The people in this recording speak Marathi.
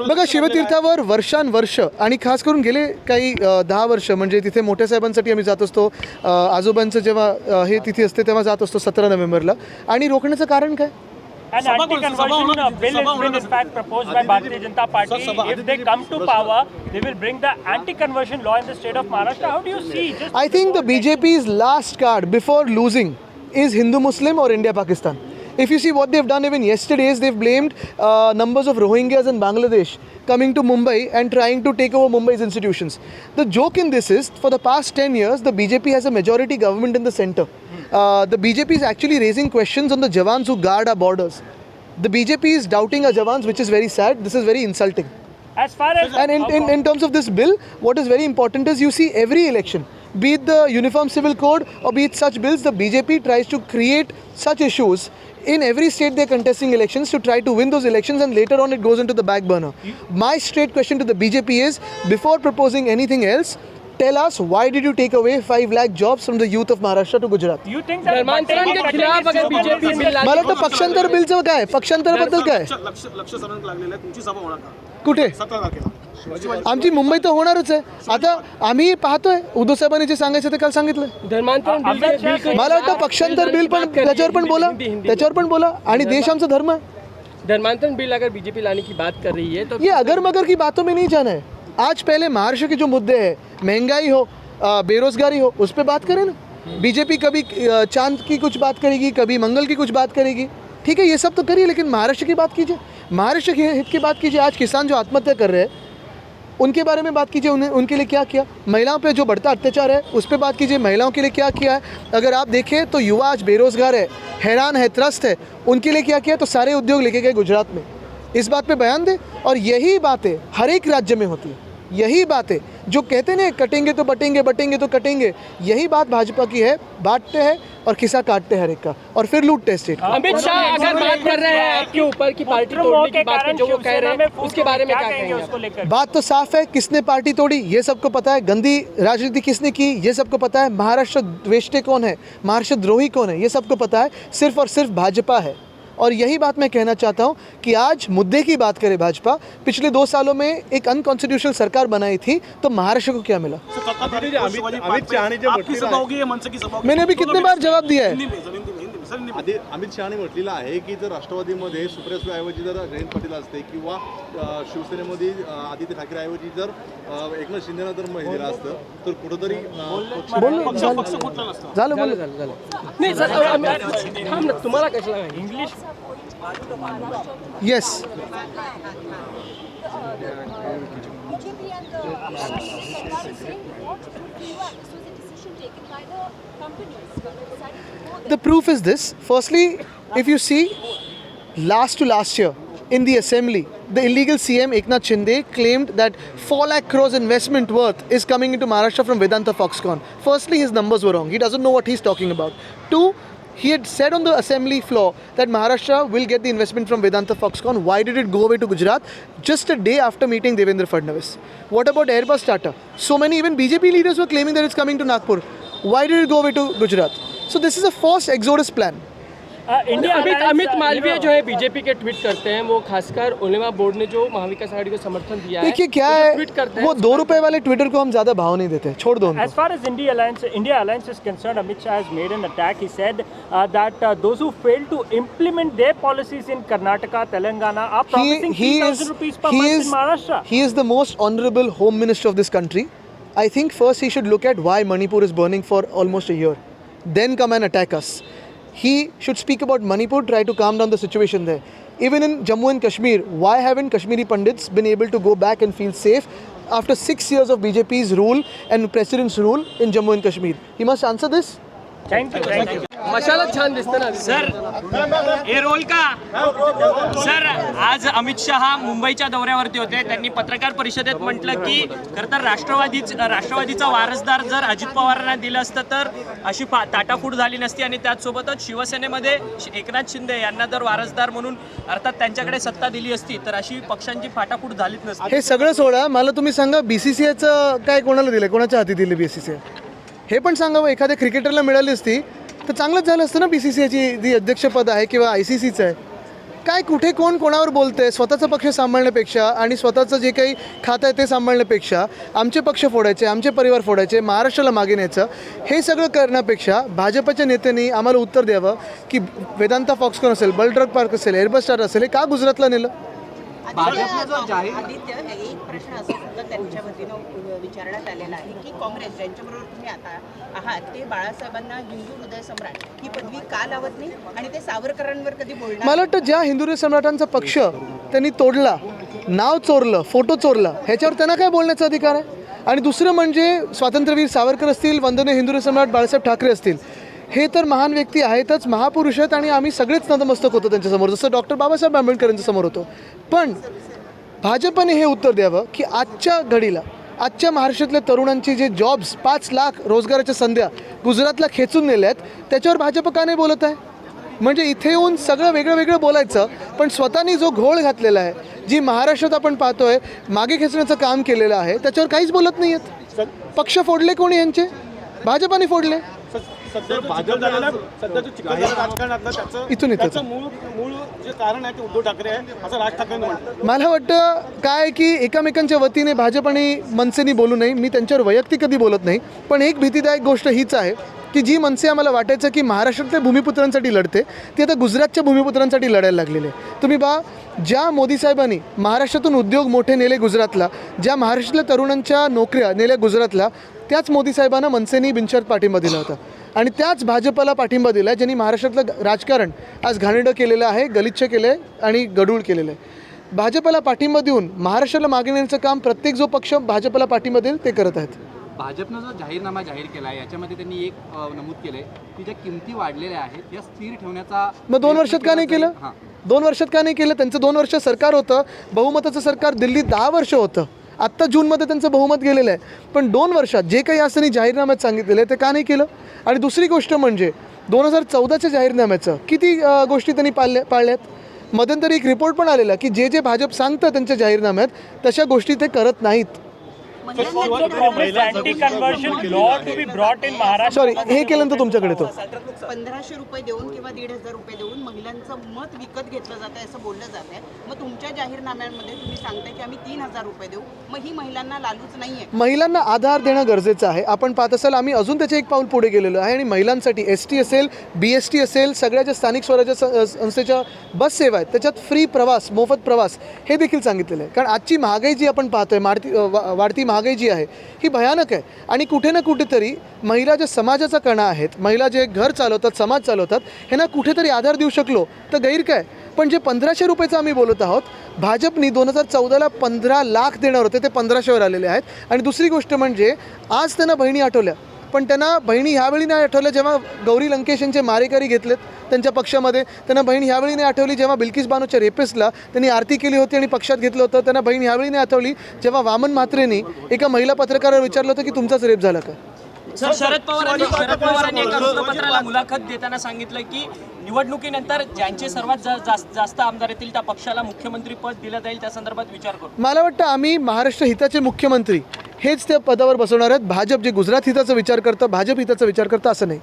बघा, शिवतीर्थावर वर्षानुवर्ष आणि खास करून गेले काही 10 वर्ष म्हणजे तिथे मोठ्या साहेबांसाठी आम्ही जात असतो. आजोबांचं जेव्हा हे तिथी असते तेव्हा जात असतो 17 नोव्हेंबरला. आणि रोखण्याचं कारण काय? An anti-conversion bill has been in fact proposed by Bharatiya Janata Party. If they come to power, they will bring the anti-conversion law in the state of Maharashtra. How do you see? I think the BJP's last card before losing is Hindu-Muslim or India-Pakistan. If you see what they've done even yesterday is they've blamed numbers of Rohingyas in Bangladesh coming to Mumbai and trying to take over Mumbai's institutions. The joke in this is, for the past 10 years, the BJP has a majority government in the center. The BJP is actually raising questions on the Jawans who guard our borders. The BJP is doubting our Jawans, which is very sad. This is very insulting. As far as And in terms of this bill, what is very important is you see every election, be it the Uniform Civil Code or be it such bills, the BJP tries to create such issues. In every state they're contesting elections to try to win those elections, and later on it goes into the back burner. My straight question to the BJP is, before proposing anything else, tell us why did you take away 5 lakh jobs from the youth of Maharashtra to Gujarat? you think that धर्मांतरण के खिलाफ अगर बीजेपी बिल लाने मला वाटतं पक्षांतर बिलचं काय, पक्षांतराबद्दल काय, लक्ष सरण लागलेलं आहे. तुमची सभा होणार का कुठे? 17 तारखेला आमची मुंबई तर होणारच आहे. आता आम्ही पाहतोय उद्धव साहेबांनी जे सांगायचं ते काल सांगितलं. धर्मांतरण बिल मला वाटतं पक्षांतर बिल पण त्याच्यावर पण बोला, त्याच्यावर पण बोला. आणि देश आमचा धर्म है. धर्मांतरण बिल अगर बीजेपी लाने की बात कर रही है तो ये अगर मगर की बातों में नहीं जाना है. आज पहले महाराष्ट्र के जो मुद्दे हैं, महंगाई हो, बेरोजगारी हो, उस पर बात करें ना. बीजेपी कभी चांद की कुछ बात करेगी, कभी मंगल की कुछ बात करेगी. ठीक है, ये सब तो करिए, लेकिन महाराष्ट्र की बात कीजिए, महाराष्ट्र के हित की बात कीजिए. आज किसान जो आत्महत्या कर रहे हैं उनके बारे में बात कीजिए. उनके लिए क्या किया. महिलाओं पे जो बढ़ता अत्याचार है उस पर बात कीजिए. महिलाओं के लिए क्या किया है. अगर आप देखें तो युवा आज बेरोजगार है, हैरान है, त्रस्त है. उनके लिए क्या किया. तो सारे उद्योग लेके गए गुजरात में. इस बात पे बयान दे. और यही बातें हर एक राज्य में होती है. यही बातें जो कहते हैं कटेंगे तो बटेंगे, बटेंगे तो कटेंगे, यही बात भाजपा की है. बांटते हैं और खिस्सा काटते हैं हर एक का, और फिर लूटते हैं स्टेट. अमित शाह अगर बात कर रहे हैं आपके ऊपर की पार्टी तोड़ने की बात जो वो कह रहे हैं, उसके बारे में क्या कहेंगे उसको लेकर? बात तो साफ है. किसने पार्टी तोड़ी ये सबको पता है. गंदी राजनीति किसने की ये सबको पता है. महाराष्ट्र द्वेष्टे कौन है, महाराष्ट्र द्रोही कौन है, ये सबको पता है. सिर्फ और सिर्फ भाजपा है. और यही बात मैं कहना चाहता हूँ कि आज मुद्दे की बात करे भाजपा. पिछले 2 सालों में एक अनकॉन्स्टिट्यूशनल सरकार बनाई थी, तो महाराष्ट्र को क्या मिला. अमित सभा होगी, मनसे की सभा होगी. मैंने अभी कितने बार जवाब दिया है. हिंदी में, सर, हिंदी में. अमित शहाने म्हटलेलं आहे की जर राष्ट्रवादीमध्ये सुप्रिया सुळेऐवजी जर जयंत पाटील असते किंवा शिवसेनेमध्ये आदित्य ठाकरेऐवजी जर एकनाथ शिंदेना जर दिलं असतं तर कुठंतरी पक्ष फुटला नसता. झालं बोल. नहीं सर हम ना तुम्हाला कैसा लगा English yes. BJP and the Sarkar is saying what proof do you have? This was a decision taken by the companies when they decided to go there. The proof is this. Firstly, if you see last to last year in the assembly, the illegal CM Eknath Shinde claimed that 4 lakh crores investment worth is coming into Maharashtra from Vedanta Foxconn. Firstly, his numbers were wrong. He doesn't know what he's talking about. 2, he had said on the assembly floor that Maharashtra will get the investment from Vedanta Foxconn. Why did it go away to Gujarat just a day after meeting Devendra Fadnavis? What about Airbus Tata? So many even BJP leaders were claiming that it's coming to Nagpur. Why did it go away to Gujarat? So this is a forced exodus plan. Amit Malviya जो है बीजेपी के ट्वीट करते हैं, वो खासकर उलेमा बोर्ड ने जो महाविकास आघाड़ी को समर्थन दिया है, देखिए क्या वो है, ट्वीट करते हैं वो 2 रुपए वाले ट्विटर को हम ज्यादा भाव नहीं देते. छोड़ दो उनको. As far as India Alliance is concerned, Amit Shah has made an attack. He said that those who fail to implement their policies in Karnataka, Telangana are promising 3,000 rupees per month in Maharashtra. He is the most honorable home minister of this country. I think first he should look at why Manipur is burning for almost a year. Then come and attack us. He should speak about Manipur, try to calm down the situation there. Even in Jammu and Kashmir, why haven't Kashmiri Pandits been able to go back and feel safe after 6 years of BJP's rule and President's rule in Jammu and Kashmir? He must answer this. Thank you. मशाला छान दिसतं ना सर हे रोल का सर. आज अमित शहा मुंबईच्या दौऱ्यावरती होते. त्यांनी पत्रकार परिषदेत म्हटलं की खरं तर राष्ट्रवादीचा वारसदार जर अजित पवारांना दिलं असतं तर अशी ताटाफूट झाली नसती, आणि त्याचसोबतच शिवसेनेमध्ये एकनाथ शिंदे यांना जर वारसदार म्हणून अर्थात त्यांच्याकडे सत्ता दिली असती तर अशी पक्षांची फाटाफूट झालीच नसती. हे सगळं सोडा, मला तुम्ही सांगा BCCIचं काय कोणाला दिलं, कोणाच्या हाती दिली BCCI हे पण सांगा. एखाद्या क्रिकेटरला मिळाली असती तर चांगलंच झालं असतं ना. BCCIची जी अध्यक्षपद आहे किंवा ICCचं आहे, काय कुठे कोण कोणावर बोलतंय स्वतःचा पक्ष सांभाळण्यापेक्षा आणि स्वतःचं जे काही खातं आहे ते सांभाळण्यापेक्षा आमचे पक्ष फोडायचे, आमचे परिवार फोडायचे, महाराष्ट्राला मागे न्यायचं, हे सगळं करण्यापेक्षा भाजपच्या नेत्यांनी आम्हाला उत्तर द्यावं की वेदांता फॉक्सकॉन असेल, बल्ड्रग पार्क असेल, एअरबस स्टार असेल, हे का गुजरातला नेलं? आदित्य, एक प्रश्न असा सुद्धा त्यांच्या वतीनं विचारण्यात आलेला आहे की काँग्रेस ज्यांच्याबरोबर तुम्ही आता आहात ते बाळासाहेबांना हिंदू हृदय सम्राट ही पदवी का लावत नाही आणि ते सावरकरांवर कधी बोलणार? मला वाटतं ज्या हिंदू हृदय सम्राटांचा पक्ष त्यांनी तोडला, नाव चोरलं, फोटो चोरला, ह्याच्यावर त्यांना काय बोलण्याचा अधिकार आहे? आणि दुसरं म्हणजे स्वातंत्र्यवीर सावरकर असतील, वंदनीय हिंदू हृदय सम्राट बाळासाहेब ठाकरे असतील, हे तर महान व्यक्ती आहेतच, महापुरुष आहेत आणि आम्ही सगळेच नतमस्तक होतो त्यांच्यासमोर, जसं डॉक्टर बाबासाहेब आंबेडकरांच्या समोर होतो. पण भाजपने हे उत्तर द्यावं की आजच्या घडीला, आजच्या महाराष्ट्रातल्या तरुणांची जे जॉब्स 5 लाख रोजगाराच्या संध्या गुजरातला खेचून नेल्या आहेत, त्याच्यावर भाजप का नाही बोलत आहे? म्हणजे इथे येऊन सगळं वेगळं वेगळं बोलायचं, पण स्वतःनी जो घोळ घातलेला आहे, जी महाराष्ट्रात आपण पाहतोय मागे खेचण्याचं काम केलेलं आहे, त्याच्यावर काहीच बोलत नाही आहेत. पक्ष फोडले कोणी यांचे? भाजपाने फोडले. सध्याचं चिखलदरा राजकारणातलं इथून येतं. त्याचं मूळ जे कारण आहे ते उद्धव ठाकरे आहे असं राज ठाकरेंनी म्हटलं. मला वाटतं काय की एकमेकांच्या वतीने भाजप आणि मनसेनी बोलू नये. मी त्यांच्यावर वैयक्तिक कधी बोलत नाही, पण एक भीतीदायक गोष्ट हीच आहे की जी मनसे आम्हाला वाटायचं की महाराष्ट्रातल्या भूमिपुत्रांसाठी लढते, ती आता गुजरातच्या भूमिपुत्रांसाठी लढायला लागलेली आहे. तुम्ही ज्या मोदी साहेबांनी महाराष्ट्रातून उद्योग मोठे नेले गुजरातला, ज्या महाराष्ट्रातल्या तरुणांच्या नोकऱ्या नेल्या गुजरातला, त्याच मोदी साहेबांना मनसेनी बिनशर्त पाठिंबा दिला होता आणि त्याच भाजपला पाठिंबा दिला आहे ज्यांनी महाराष्ट्रातलं राजकारण आज घाणेरडं केलेलं आहे, गलिच्छ केलं आहे आणि गढूळ केलेलं आहे. भाजपला पाठिंबा देऊन महाराष्ट्राला मागे नेण्याचं काम प्रत्येक जो पक्ष भाजपला पाठिंबा देईल ते करत आहेत. भाजपनं जो जाहीरनामा जाहीर केला आहे याच्यामध्ये त्यांनी एक नमूद केलं आहे की ज्या किमती वाढलेल्या आहेत या स्थिर ठेवण्याचा. मग 2 वर्षात का नाही केलं? 2 वर्षात का नाही केलं? त्यांचं 2 वर्ष सरकार होतं, बहुमताचं सरकार दिल्लीत 10 वर्ष होतं. आत्ता जूनमध्ये त्यांचं बहुमत गेलेलं आहे, पण 2 वर्षात जे काही असं त्यांनी जाहीरनाम्यात सांगितलेलं आहे ते का नाही केलं? आणि दुसरी गोष्ट म्हणजे 2014च्या जाहीरनाम्याचं किती गोष्टी त्यांनी पाळल्यात? मध्यंतरी एक रिपोर्ट पण आलेला की जे जे भाजप सांगतं त्यांच्या जाहीरनाम्यात तशा गोष्टी ते करत नाहीत. सॉरी, हे केल्यानंतर तुमच्याकडे तो 1500 रुपये देऊन किंवा 1500 रुपये देऊन महिलांचं मत विकत घेतलं जातं असं बोललं जात आहे. मग तुमच्या जाहीरनाम्यामध्ये तुम्ही सांगताय की आम्ही 3000 रुपये देऊ, मग ही महिलांना लालूच नाहीये. महिलांना आधार देणं गरजेचं आहे. आपण पाहत असाल आम्ही अजून त्याचे एक पाऊल पुढे गेलेलो आहे आणि महिलांसाठी ST असेल, BST असेल, सगळ्या ज्या स्थानिक स्वराज्य संस्थेच्या बस सेवा आहेत त्याच्यात फ्री प्रवास, मोफत प्रवास हे देखील सांगितलेलं आहे. कारण आजची महागाई जी आपण पाहतोय, वाढती महागाई जी आहे ही भयानक आहे आणि कुठे ना कुठेतरी महिला ज्या समाजाचा कणा आहेत, महिला जे घर चालवतात, समाज चालवतात, ह्यांना कुठेतरी आधार देऊ शकलो तर गैर काय? पण जे 1500 रुपयाचं आम्ही बोलत आहोत, भाजपनी 2014ला 15 लाख देणार होते, ते 1500वर आलेले आहेत. आणि दुसरी गोष्ट म्हणजे आज त्यांना बहिणी आठवल्या, पण त्यांना बहिणी ह्यावेळी नाही आठवल्या जेव्हा गौरी लंकेश यांचे मारेकरी घेतलेत त्यांच्या पक्षामध्ये. त्यांना बहीण ह्यावेळी नाही आठवली जेव्हा बिल्किस बानोच्या रेपिस्टला त्यांनी आरती केली होती आणि पक्षात घेतलं होतं. त्यांना बहीण ह्यावेळी नाही आठवली जेव्हा वामन म्हात्रेंनी एका महिला पत्रकारावर विचारलं होतं की तुमचाच रेप झाला का? सर, शरद पवारांनी एका वृत्तपत्राला मुलाखत देताना सांगितलं की निवडणुकीनंतर ज्यांचे सर्वात जास्त आमदार येतील त्या पक्षाला मुख्यमंत्री पद दिलं जाईल, त्या संदर्भात विचार करू. मला वाटतं आम्ही महाराष्ट्र हिताचे मुख्यमंत्री हेच त्या पदावर बसवणार आहेत. भाजप जे गुजरात हिताचा विचार करतं, भाजप हिताचा विचार करतं असं नाही.